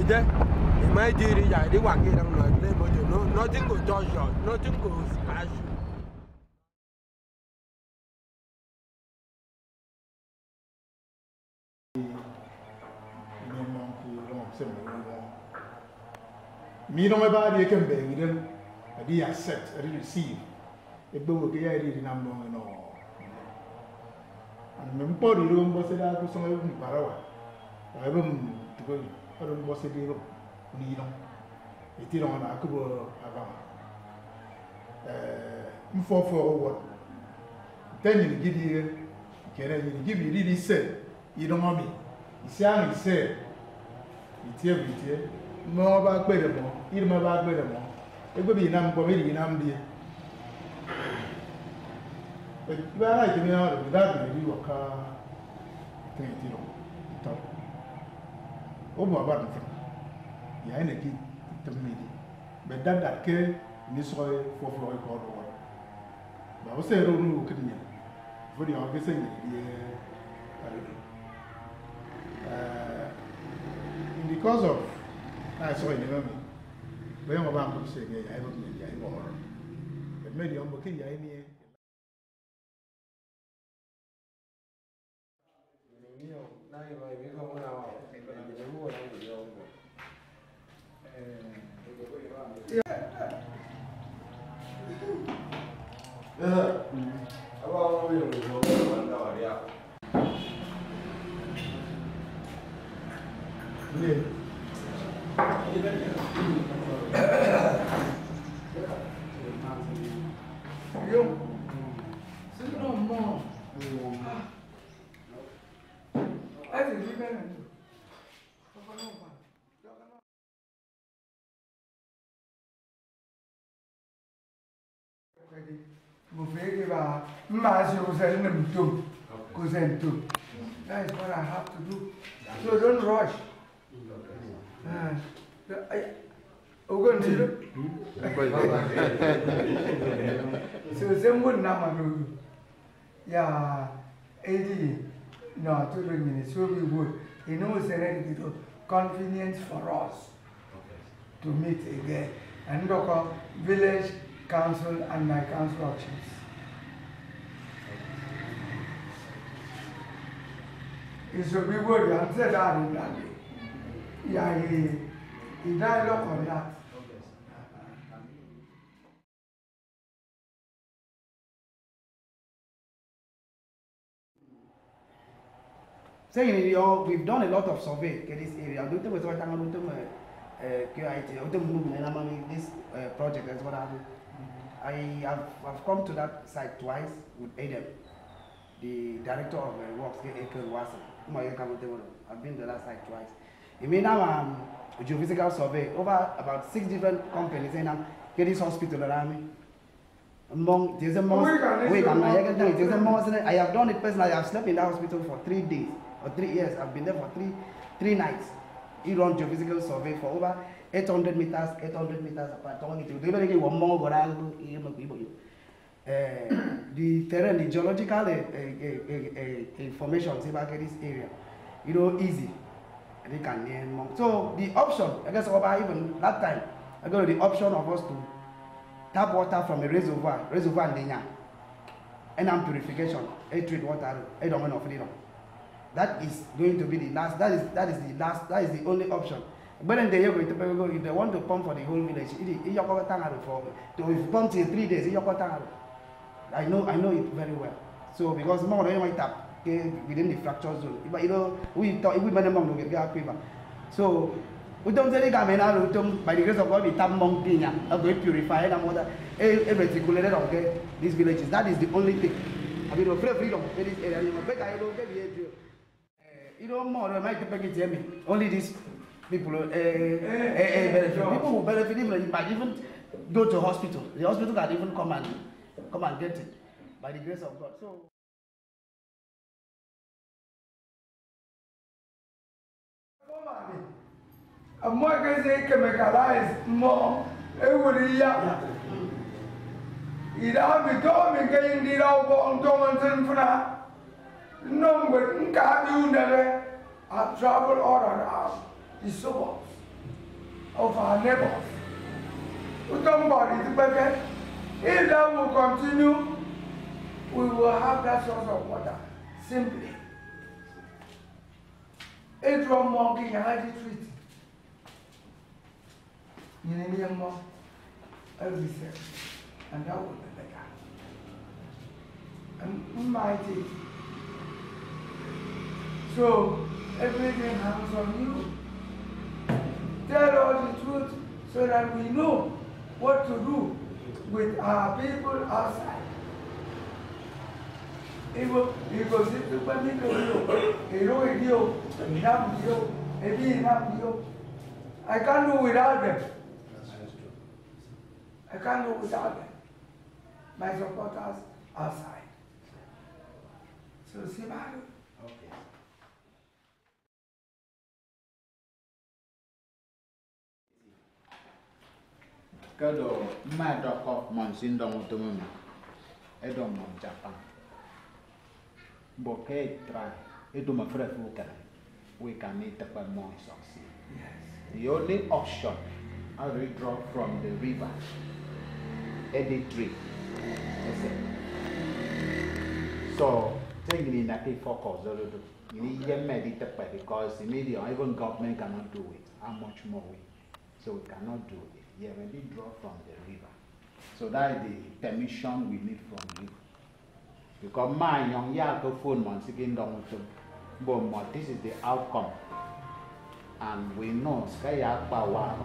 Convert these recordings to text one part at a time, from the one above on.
there. In my theory, I did work here. Nothing go touch you, nothing go smash you. Me no about you can be within a dear set, a receive. A book here in number no. And Mempori room was it out to some of Parawa. I room to go, I don't was it room. It is on a couple of forward. Then you give you, can give you really said, you don't want me. It's young, he said, it's here. More about better more, even about better more. It will be number committee in Amdia. But when I came out without you a car, thank you. Oh, my button. Yeah, and a key to me. But that came in this way for Floyd Cordova. But I was saying, no, couldn't you? For the office, because of I saw in the movie. When I'm about to say, I don't need the more. But maybe I'm looking at me. That is what I have to do. So don't rush. So same would number. Yeah, 80 no 2 minutes. So we would. You know, it's a convenience for us to meet again and look at village council and my council options. It should be good. I said that in that way. Yeah, he dialogue on that. Saying we've done a lot of survey in this area. I don't think we're talking about this project is what happened. I've come to that site twice with Adam, the director of works, April Watson. I've been to that site twice. It means now geophysical survey over about 6 different companies in this hospital around me. Among there's a month. I have done it personally. I have slept in that hospital for 3 days or 3 years. I've been there for three nights. He run geophysical survey for over 800 meters apart. The terrain, the geological information about this area, easy. They can so the option, I guess over even that time, I got the option of us to tap water from a reservoir in Lenya, and purification, treat water, freedom. That is going to be the last. That is the only option. But then they go if they want to pump for the whole village, if you pump till 3 days, I know it very well. So because more than my tap within the fracture zone, but we thought we made get paper. So we don't say by the grace of God we tap monkey and we purify and water reticulated of these villages. That is the only thing. I mean freedom in this area. More than my people only these people people who benefit even might even go to hospital. The hospital can even come and get it by the grace of God. So more chemicalized more every year. It have become getting the out Thomas for no, but I travel all around the suburbs. of our neighbors. We don't bother the bucket. If that will continue, we will have that source of water. Simply. A drum monkey can hide the treat. You need a more every step. And that will be better. And mighty. So everything hangs on you. Tell all the truth so that we know what to do with our people outside. I can't do without them. I can't do without them. My supporters outside. So see about it. Okay. Kado madoko monsindong tumum edom mon Japan. Boke try edom frefu kan. We can need to put more succeed. Yes. The only option I will draw from the river. Edit tree. So taking that focus you need to meditate because immediately even government cannot do it. How much more we? So we cannot do it. Yeah, maybe draw from the river. So that is the permission we need from you. Because my young yako phone man seeking down to but this is the outcome. And we know sky power.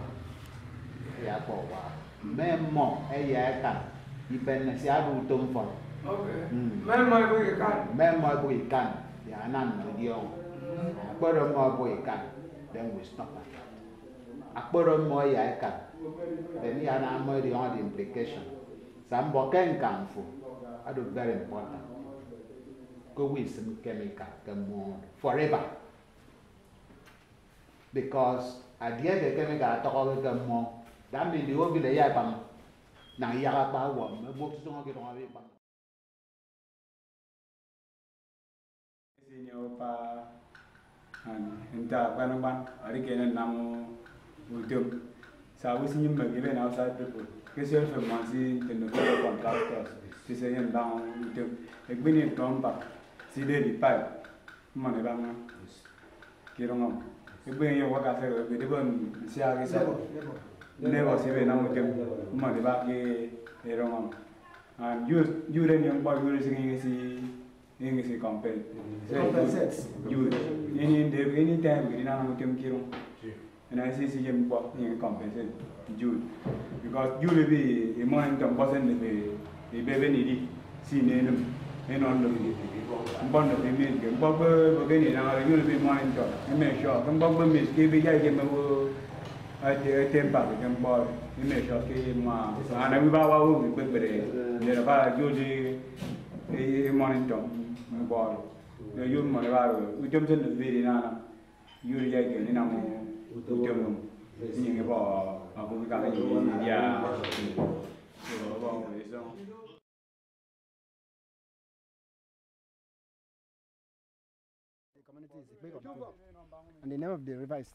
Memo ayaka dependence adu tum for. Okay. Memo we can. Memo we can. Yeah, nan video. Akporo mo boy can. Then we stop at that. Akporo mo ya can. Then ya na mo the on the implication. Some boken can for. I do very important. Go with some chemical come on forever. Because at the end the chemical talk about them more. That means the whole village ya bang. Na ya ba wa mo to so ke ron bang. Senior pa enta ban ari kenen namu ultim sa usi nyimba given outside people kesel for mansi the contractors to say and down ultim egbini tomba si de di pipe mane bang kirongam egbini yo waka se be de bon si agi sa never si be na ultim mane ba ke erongam and you then young boy you singing si compare. Compensates. You any time we didn't know them kiro. And I see him compensate you because you will be a man to person the baby needy see name and on the bond of the milk. Bob again now you will be mine to and make sure come Bob miss give me a temper with them boy. You make sure came and I will bow with the about you a monitor. Ball. You Monavaro, we jumped in the video. You again in a more. Seeing about a book. Yeah. And the name of the river is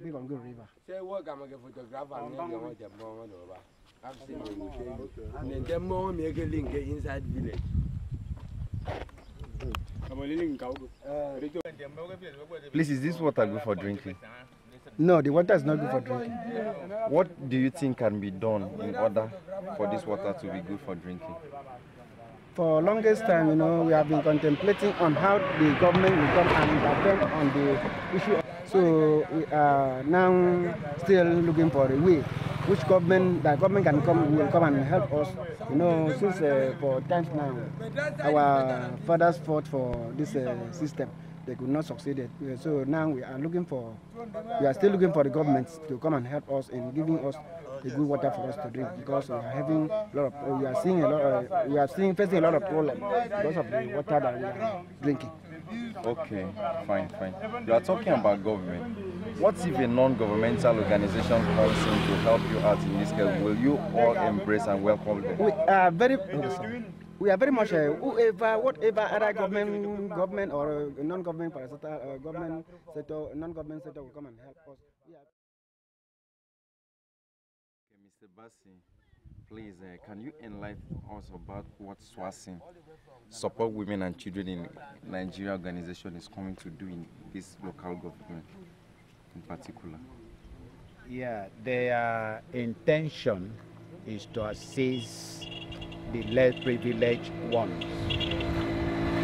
Big on Good River. Say what I'm a photographer and then what the moment over. I've seen it. And then the more make a link inside village. Please, is this water good for drinking? No, the water is not good for drinking. What do you think can be done in order for this water to be good for drinking? For longest time, we have been contemplating on how the government will come and attend on the issue. So we are now still looking for a way which government can come will come and help us. Since for times now, our fathers fought for this system. They could not succeed. So now we are still looking for the government to come and help us in giving us the good water for us to drink, because we are having facing a lot of problems because of the water that we are drinking. Okay, fine. You are talking about government. What if a non-governmental organization comes in to help you out in this case? Will you all embrace and welcome them? We are very much whatever other government or non-government government sector, non-government sector will come and help us. Sebastian, please, can you enlighten us about what SWASIN, Support Women and Children in Nigeria organization, is coming to do in this local government in particular? Yeah, their intention is to assist the less privileged ones,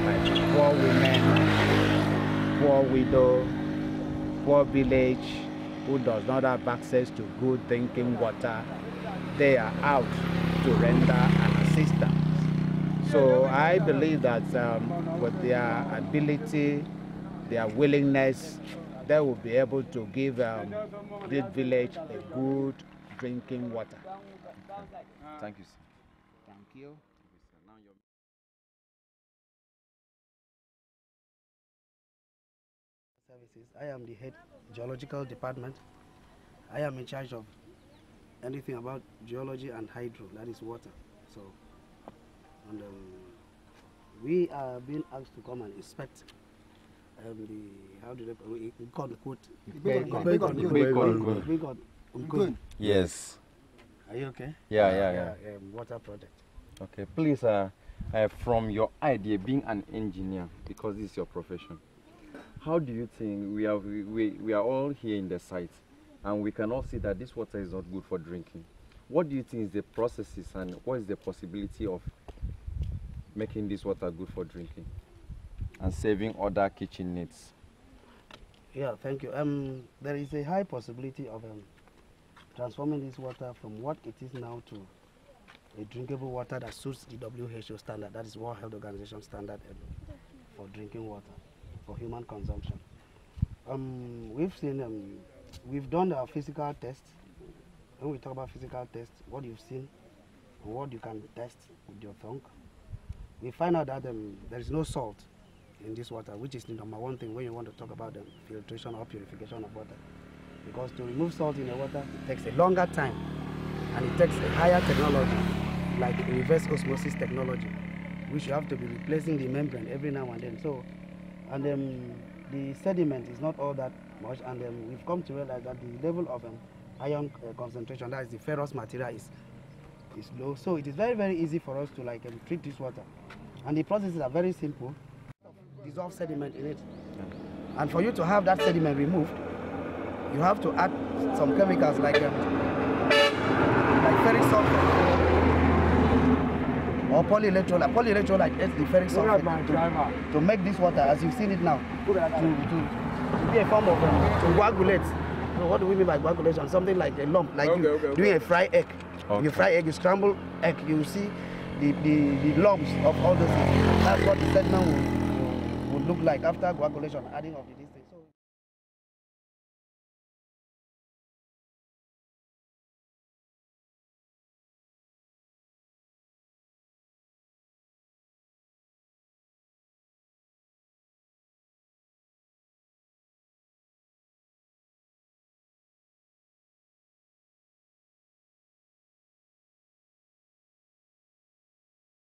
like poor women, poor widow, poor village who does not have access to good drinking water. They are out to render an assistance. So I believe that with their ability, their willingness, they will be able to give this village a good drinking water. Thank you, sir. Thank you. Services. I am the head geological department. I am in charge of anything about geology and hydro, that is water. So, and we are being asked to come and inspect how do we call the quote? Yes. Are you okay? Yeah. Water project. Okay, please, from your idea, being an engineer, because this is your profession, how do you think we are all here in the site, and we can all see that this water is not good for drinking? What do you think is the processes, and what is the possibility of making this water good for drinking and saving other kitchen needs? Yeah, thank you. There is a high possibility of transforming this water from what it is now to a drinkable water that suits the WHO standard, that is World Health Organization standard for drinking water, for human consumption. We've seen, we've done our physical test. When we talk about physical test, what you've seen, and what you can test with your tongue, we find out that there is no salt in this water, which is the number one thing when you want to talk about the filtration or purification of water. Because to remove salt in the water, it takes a longer time, and it takes a higher technology, like reverse osmosis technology, which you have to be replacing the membrane every now and then. So, and the sediment is not all that much, and we've come to realize that the level of iron concentration, that is the ferrous material, is low. So it is very, very easy for us to treat this water, and the processes are very simple. Dissolve sediment in it, and for you to have that sediment removed, you have to add some chemicals like ferric sulfate or polyelectrolyte. Polyelectrolyte is the ferric sulfate to make this water, as you've seen it now, to be a form of to coagulate. So what do we mean by coagulation? Something like a lump, like doing a fried egg. Okay. You fry egg, you scramble egg, you see the lumps of all those things. That's what the sediment will look like after coagulation, adding of the